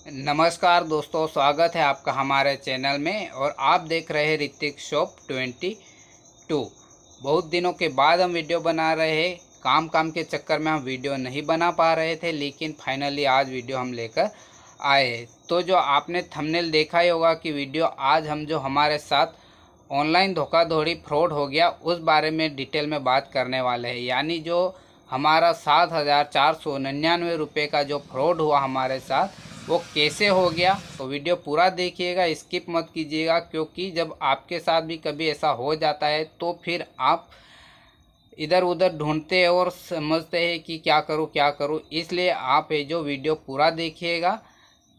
नमस्कार दोस्तों, स्वागत है आपका हमारे चैनल में। और आप देख रहे हैं ऋतिक शॉप 22। बहुत दिनों के बाद हम वीडियो बना रहे हैं। काम के चक्कर में हम वीडियो नहीं बना पा रहे थे, लेकिन फाइनली आज वीडियो हम लेकर आए हैं। तो जो आपने थंबनेल देखा ही होगा कि वीडियो आज हम जो हमारे साथ ऑनलाइन धोखाधड़ी फ्रॉड हो गया उस बारे में डिटेल में बात करने वाले हैं। यानी जो हमारा 7,499 रुपये का जो फ्रॉड हुआ हमारे साथ, वो कैसे हो गया। तो वीडियो पूरा देखिएगा, स्किप मत कीजिएगा, क्योंकि जब आपके साथ भी कभी ऐसा हो जाता है तो फिर आप इधर उधर ढूंढते हैं और समझते हैं कि क्या करूं। इसलिए आप ये जो वीडियो पूरा देखिएगा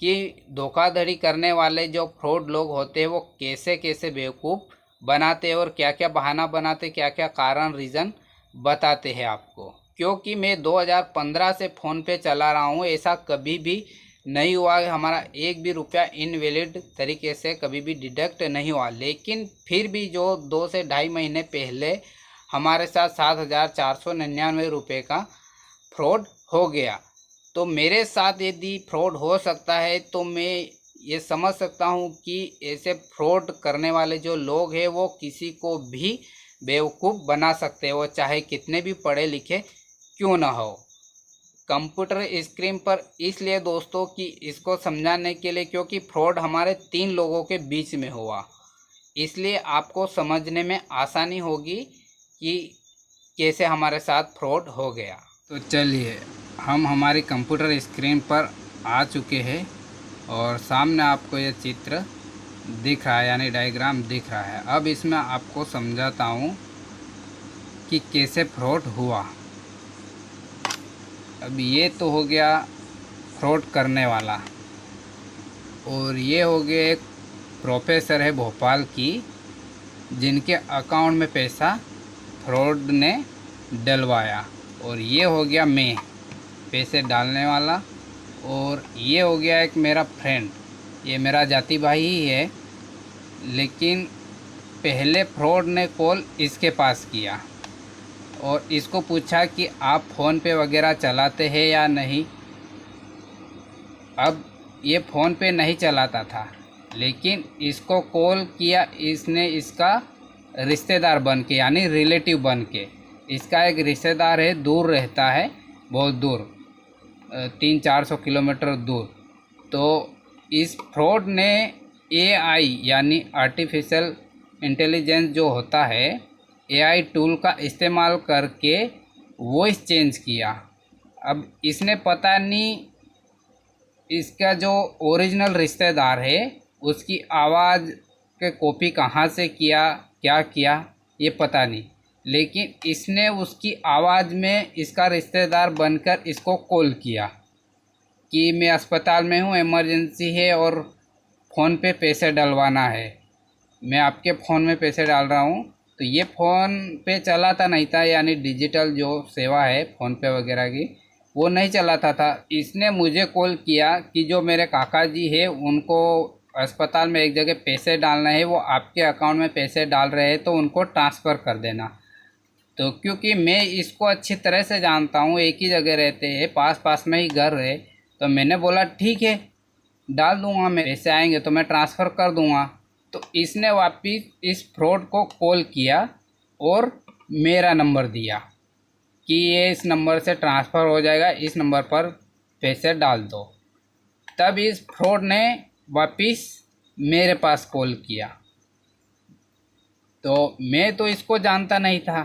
कि धोखाधड़ी करने वाले जो फ्रॉड लोग होते हैं वो कैसे कैसे बेवकूफ़ बनाते हैं और क्या क्या बहाना बनाते, क्या क्या कारण रीज़न बताते हैं आपको। क्योंकि मैं 2015 से फ़ोन पे चला रहा हूँ, ऐसा कभी भी नहीं हुआ है हमारा एक भी रुपया इनवैलिड तरीके से कभी भी डिडक्ट नहीं हुआ। लेकिन फिर भी जो 2 से ढाई महीने पहले हमारे साथ 7,499 रुपये का फ्रॉड हो गया। तो मेरे साथ यदि फ्रॉड हो सकता है तो मैं ये समझ सकता हूँ कि ऐसे फ्रॉड करने वाले जो लोग हैं वो किसी को भी बेवकूफ़ बना सकते हैं, वो चाहे कितने भी पढ़े लिखे क्यों ना हो। कंप्यूटर स्क्रीन पर इसलिए दोस्तों कि इसको समझाने के लिए, क्योंकि फ्रॉड हमारे 3 लोगों के बीच में हुआ, इसलिए आपको समझने में आसानी होगी कि कैसे हमारे साथ फ्रॉड हो गया। तो चलिए, हम हमारी कंप्यूटर स्क्रीन पर आ चुके हैं और सामने आपको ये चित्र दिख रहा है, यानी डायग्राम दिख रहा है। अब इसमें आपको समझाता हूँ कि कैसे फ्रॉड हुआ। अब ये तो हो गया फ्रॉड करने वाला, और ये हो गया एक प्रोफेसर है भोपाल की, जिनके अकाउंट में पैसा फ्रॉड ने डलवाया। और ये हो गया मैं, पैसे डालने वाला। और ये हो गया एक मेरा फ्रेंड, ये मेरा जाति भाई ही है, लेकिन पहले फ्रॉड ने कॉल इसके पास किया और इसको पूछा कि आप फ़ोन पे वगैरह चलाते हैं या नहीं। अब ये फ़ोन पे नहीं चलाता था, लेकिन इसको कॉल किया इसने, इसका रिश्तेदार बन के, यानी रिलेटिव बन के। इसका एक रिश्तेदार है, दूर रहता है, बहुत दूर, 300-400 किलोमीटर दूर। तो इस फ्रॉड ने एआई यानी आर्टिफिशियल इंटेलिजेंस जो होता है, एआई टूल का इस्तेमाल करके वॉइस चेंज किया। अब इसने पता नहीं इसका जो ओरिजिनल रिश्तेदार है उसकी आवाज़ के कॉपी कहाँ से किया, क्या किया, ये पता नहीं, लेकिन इसने उसकी आवाज़ में इसका रिश्तेदार बनकर इसको कॉल किया कि मैं अस्पताल में हूँ, इमरजेंसी है और फ़ोन पे पैसे डलवाना है, मैं आपके फ़ोन में पैसे डाल रहा हूँ। तो ये फ़ोन पे चलाता नहीं था, यानी डिजिटल जो सेवा है फ़ोन पे वगैरह की, वो नहीं चलाता था। इसने मुझे कॉल किया कि जो मेरे काका जी है उनको अस्पताल में एक जगह पैसे डालना है, वो आपके अकाउंट में पैसे डाल रहे हैं तो उनको ट्रांसफ़र कर देना। तो क्योंकि मैं इसको अच्छी तरह से जानता हूँ, एक ही जगह रहते हैं, पास पास में ही घर है, तो मैंने बोला ठीक है, डाल दूँगा, मैं पैसे आएंगे तो मैं ट्रांसफ़र कर दूँगा। तो इसने वापस इस फ्रॉड को कॉल किया और मेरा नंबर दिया कि ये इस नंबर से ट्रांसफ़र हो जाएगा, इस नंबर पर पैसे डाल दो। तब इस फ्रॉड ने वापस मेरे पास कॉल किया। तो मैं तो इसको जानता नहीं था,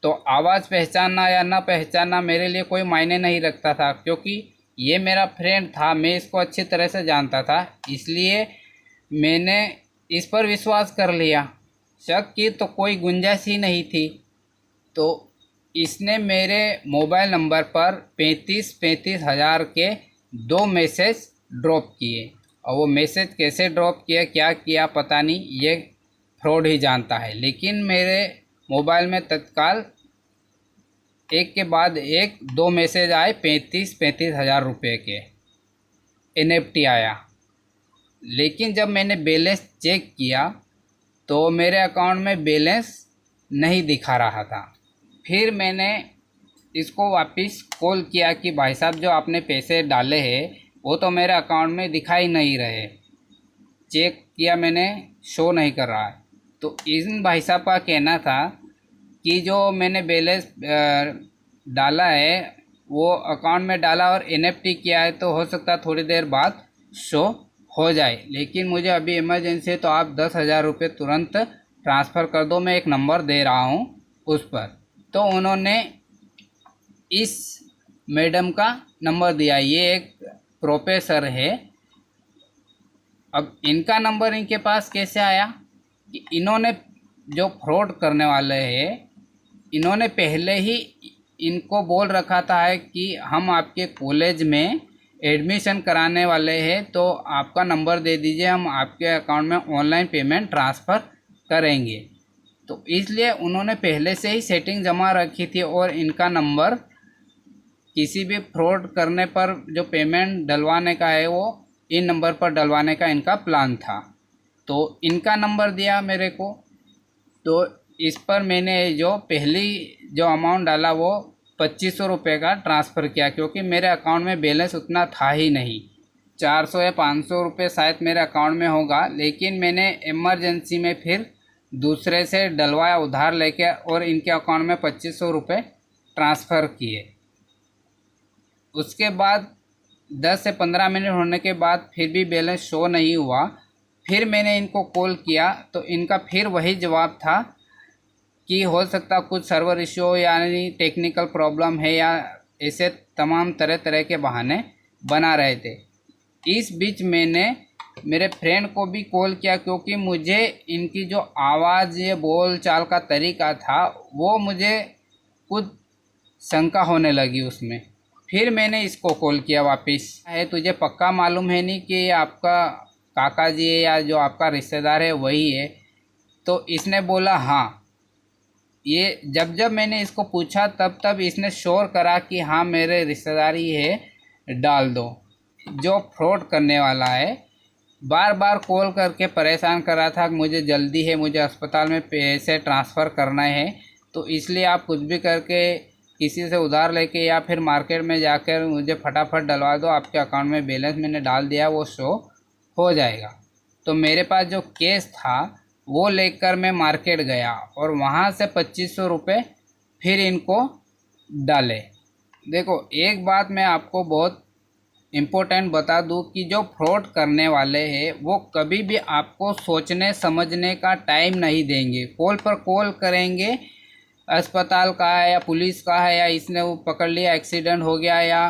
तो आवाज़ पहचानना या ना पहचानना मेरे लिए कोई मायने नहीं रखता था, क्योंकि ये मेरा फ्रेंड था, मैं इसको अच्छी तरह से जानता था। इसलिए मैंने इस पर विश्वास कर लिया, शक की तो कोई गुंजाइश ही नहीं थी। तो इसने मेरे मोबाइल नंबर पर 35 हज़ार के 2 मैसेज ड्रॉप किए, और वो मैसेज कैसे ड्रॉप किया, क्या किया, पता नहीं, ये फ्रॉड ही जानता है। लेकिन मेरे मोबाइल में तत्काल एक के बाद एक 2 मैसेज आए, 35 हज़ार रुपये के एनएफटी आया। लेकिन जब मैंने बैलेंस चेक किया तो मेरे अकाउंट में बैलेंस नहीं दिखा रहा था। फिर मैंने इसको वापस कॉल किया कि भाई साहब, जो आपने पैसे डाले हैं वो तो मेरे अकाउंट में दिखाई नहीं रहे, चेक किया मैंने, शो नहीं कर रहा है। तो इन भाई साहब का कहना था कि जो मैंने बैलेंस डाला है वो अकाउंट में डाला और एनएफटी किया है, तो हो सकता है थोड़ी देर बाद शो हो जाए, लेकिन मुझे अभी इमरजेंसी है, तो आप 10,000 रुपये तुरंत ट्रांसफ़र कर दो, मैं एक नंबर दे रहा हूँ उस पर। तो उन्होंने इस मैडम का नंबर दिया, ये एक प्रोफेसर है। अब इनका नंबर इनके पास कैसे आया कि इन्होंने जो फ्रॉड करने वाले हैं, इन्होंने पहले ही इनको बोल रखा था है कि हम आपके कॉलेज में एडमिशन कराने वाले हैं, तो आपका नंबर दे दीजिए, हम आपके अकाउंट में ऑनलाइन पेमेंट ट्रांसफ़र करेंगे। तो इसलिए उन्होंने पहले से ही सेटिंग जमा रखी थी और इनका नंबर किसी भी फ्रॉड करने पर जो पेमेंट डलवाने का है वो इन नंबर पर डलवाने का इनका प्लान था। तो इनका नंबर दिया मेरे को, तो इस पर मैंने जो पहली जो अमाउंट डाला वो 2500 रुपये का ट्रांसफ़र किया, क्योंकि मेरे अकाउंट में बैलेंस उतना था ही नहीं। 400 या 500 रुपये शायद मेरे अकाउंट में होगा, लेकिन मैंने इमरजेंसी में फिर दूसरे से डलवाया उधार लेके और इनके अकाउंट में 2500 रुपये ट्रांसफ़र किए। उसके बाद 10 से 15 मिनट होने के बाद फिर भी बैलेंस शो नहीं हुआ। फिर मैंने इनको कॉल किया तो इनका फिर वही जवाब था कि हो सकता कुछ सर्वर इशू हो, यानी टेक्निकल प्रॉब्लम है, या ऐसे तमाम तरह तरह के बहाने बना रहे थे। इस बीच मैंने मेरे फ्रेंड को भी कॉल किया, क्योंकि मुझे इनकी जो आवाज़, ये बोल चाल का तरीका था, वो मुझे कुछ शंका होने लगी उसमें। फिर मैंने इसको कॉल किया वापस, है तुझे पक्का मालूम है नहीं कि ये आपका काका जी है या जो आपका रिश्तेदार है वही है? तो इसने बोला हाँ। ये जब मैंने इसको पूछा तब इसने शोर करा कि हाँ मेरे रिश्तेदारी है, डाल दो। जो फ्रॉड करने वाला है बार बार कॉल करके परेशान कर रहा था, मुझे जल्दी है, मुझे अस्पताल में पैसे ट्रांसफ़र करना है, तो इसलिए आप कुछ भी करके किसी से उधार लेके या फिर मार्केट में जाकर मुझे फटाफट डलवा दो, आपके अकाउंट में बैलेंस मैंने डाल दिया, वो शो हो जाएगा। तो मेरे पास जो कैश था वो लेकर मैं मार्केट गया और वहाँ से 2500 रुपये फिर इनको डाले। देखो एक बात मैं आपको बहुत इम्पोर्टेंट बता दूं कि जो फ्रॉड करने वाले हैं वो कभी भी आपको सोचने समझने का टाइम नहीं देंगे। कॉल पर कॉल करेंगे, अस्पताल का है या पुलिस का है या इसने वो पकड़ लिया, एक्सीडेंट हो गया, या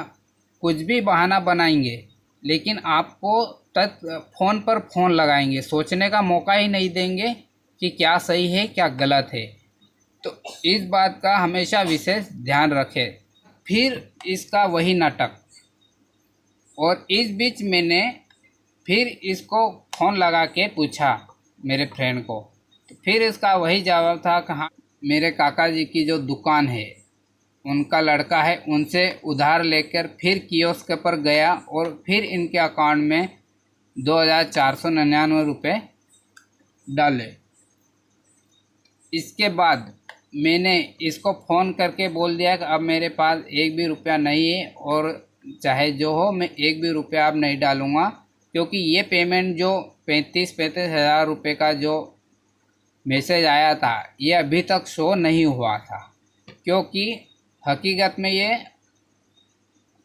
कुछ भी बहाना बनाएंगे, लेकिन आपको फ़ोन पर फ़ोन लगाएंगे, सोचने का मौका ही नहीं देंगे कि क्या सही है क्या गलत है। तो इस बात का हमेशा विशेष ध्यान रखें। फिर इसका वही नाटक, और इस बीच मैंने फिर इसको फ़ोन लगा के पूछा मेरे फ्रेंड को, तो फिर इसका वही जवाब था कि हाँ मेरे काका जी की जो दुकान है उनका लड़का है, उनसे उधार लेकर फिर कियोस्क पर गया और फिर इनके अकाउंट में 2,499 रुपये डाले। इसके बाद मैंने इसको फ़ोन करके बोल दिया कि अब मेरे पास एक भी रुपया नहीं है और चाहे जो हो मैं एक भी रुपया अब नहीं डालूँगा, क्योंकि ये पेमेंट जो 35 हज़ार रुपये का जो मैसेज आया था ये अभी तक शो नहीं हुआ था, क्योंकि हकीकत में ये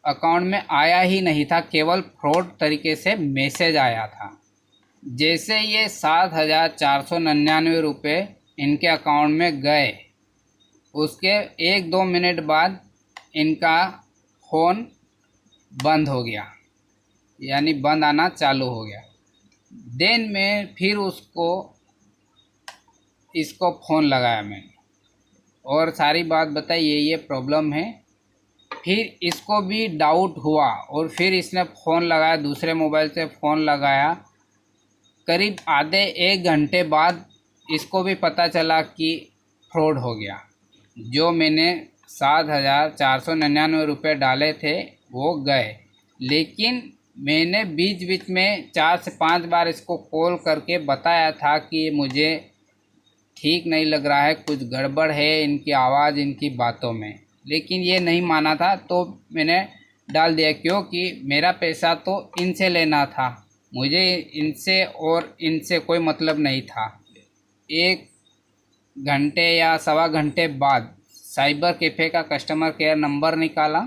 अकाउंट में आया ही नहीं था, केवल फ्रॉड तरीके से मैसेज आया था। जैसे ये 7,499 रुपये इनके अकाउंट में गए, उसके 1-2 मिनट बाद इनका फ़ोन बंद हो गया, यानी बंद आना चालू हो गया। देन में फिर इसको फ़ोन लगाया मैंने और सारी बात बताई, ये प्रॉब्लम है। फिर इसको भी डाउट हुआ और फिर इसने फ़ोन लगाया, दूसरे मोबाइल से फ़ोन लगाया। करीब आधे 1 घंटे बाद इसको भी पता चला कि फ्रॉड हो गया। जो मैंने 7,499 रुपये डाले थे वो गए, लेकिन मैंने बीच बीच में 4 से 5 बार इसको कॉल करके बताया था कि मुझे ठीक नहीं लग रहा है, कुछ गड़बड़ है इनकी आवाज़, इनकी बातों में, लेकिन ये नहीं माना था। तो मैंने डाल दिया, क्योंकि मेरा पैसा तो इनसे लेना था, मुझे इनसे और इनसे कोई मतलब नहीं था। 1 घंटे या सवा घंटे बाद साइबर कैफ़े का कस्टमर केयर नंबर निकाला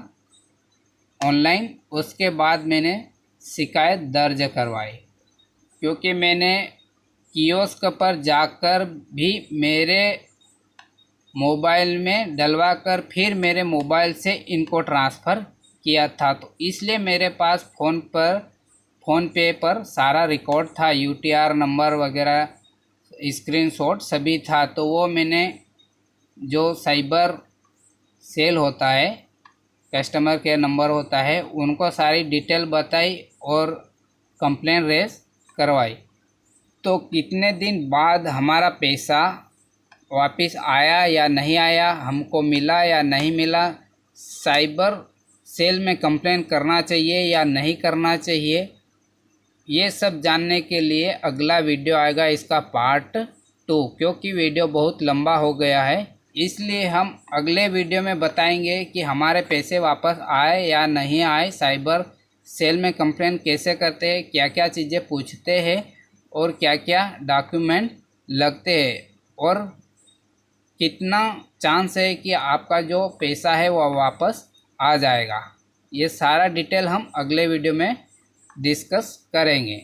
ऑनलाइन। उसके बाद मैंने शिकायत दर्ज करवाई, क्योंकि मैंने कियोस्क पर जाकर भी मेरे मोबाइल में डलवा कर फिर मेरे मोबाइल से इनको ट्रांसफ़र किया था, तो इसलिए मेरे पास फ़ोन पे पर सारा रिकॉर्ड था, यूटीआर नंबर वगैरह स्क्रीनशॉट सभी था। तो वो मैंने जो साइबर सेल होता है, कस्टमर केयर नंबर होता है, उनको सारी डिटेल बताई और कंप्लेन रेज करवाई। तो कितने दिन बाद हमारा पैसा वापस आया या नहीं आया, हमको मिला या नहीं मिला, साइबर सेल में कंप्लेन करना चाहिए या नहीं करना चाहिए, ये सब जानने के लिए अगला वीडियो आएगा, इसका पार्ट 2, क्योंकि वीडियो बहुत लंबा हो गया है। इसलिए हम अगले वीडियो में बताएंगे कि हमारे पैसे वापस आए या नहीं आए, साइबर सेल में कंप्लेन कैसे करते हैं, क्या क्या चीज़ें पूछते हैं और क्या क्या डॉक्यूमेंट लगते हैं, और कितना चांस है कि आपका जो पैसा है वो वापस आ जाएगा। ये सारा डिटेल हम अगले वीडियो में डिस्कस करेंगे।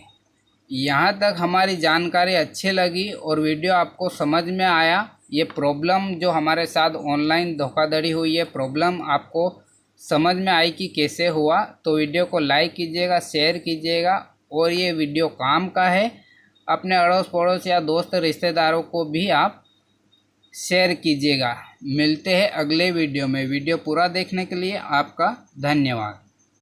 यहाँ तक हमारी जानकारी अच्छी लगी और वीडियो आपको समझ में आया, ये प्रॉब्लम जो हमारे साथ ऑनलाइन धोखाधड़ी हुई है, प्रॉब्लम आपको समझ में आई कि कैसे हुआ, तो वीडियो को लाइक कीजिएगा, शेयर कीजिएगा, और ये वीडियो काम का है, अपने अड़ोस पड़ोस या दोस्त रिश्तेदारों को भी आप शेयर कीजिएगा। मिलते हैं अगले वीडियो में। वीडियो पूरा देखने के लिए आपका धन्यवाद।